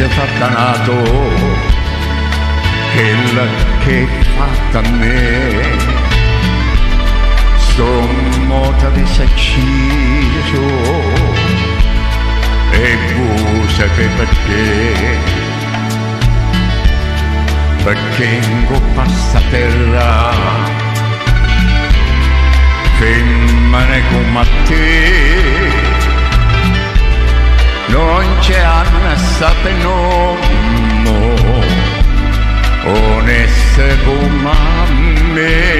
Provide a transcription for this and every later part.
si è fatta nato, quella che è fatta a me, sto mota di sacciso e voi sapete perché in questa terra femmine come te non c'è annassa nomo oneste come me.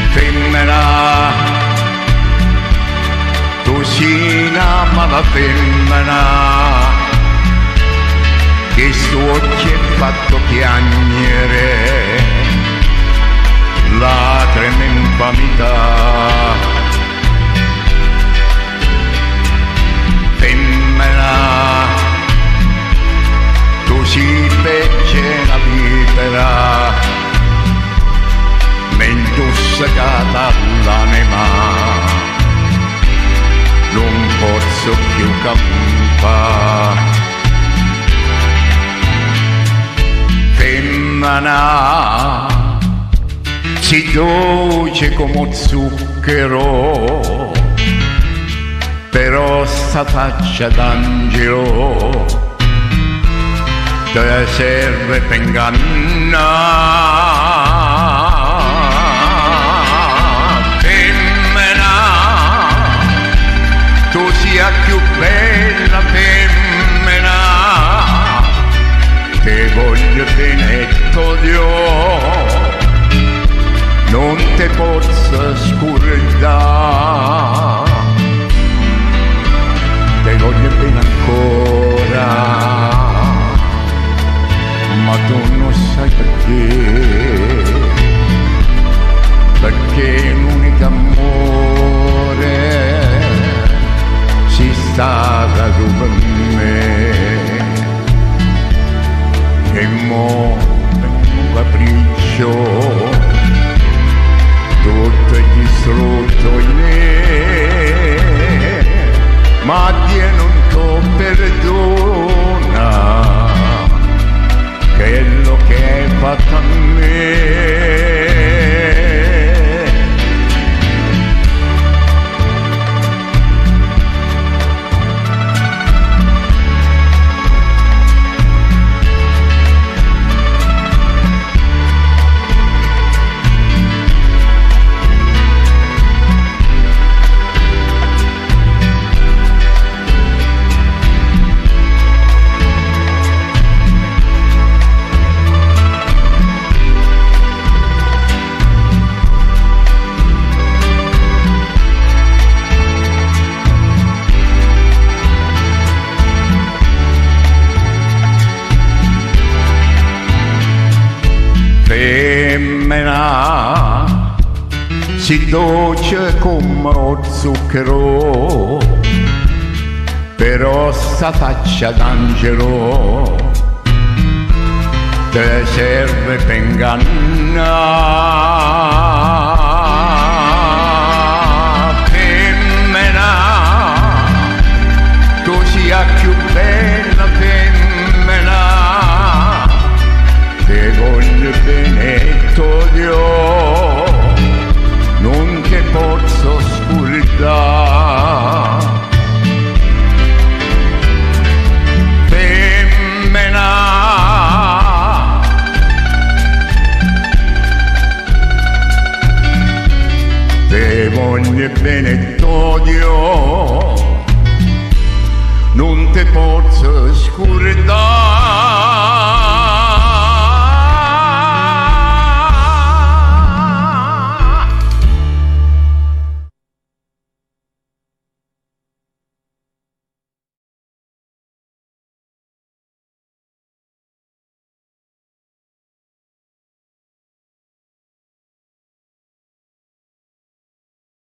Femmina, tu sei una mala femmina che suo occhio è fatto piangere lacrime infamità. Femmina, tu si fece la vipera mentre seccata l'anima non posso più campare. Femmina, si dolce come zucchero, però sta faccia d'angelo te serve per ingannare. Femmina, tu sia più bella femmina, te voglio bene t'odio, non te posso scordare, te voglio bene ancora, ma tu non sai perché l'unico amore si stata tu per me, e mo un capriccio tutto è distrutto in me, ma Dio non ti perdona quello che hai fatto a me. Femmina, si dolce come lo zucchero, però sta faccia d'angelo te serve per ingannare. Femmina, tu sia più bella femmina, te voglio bene t'odio, non te posso scordare. Femmina, te voglio bene t'odio, non te posso scordare.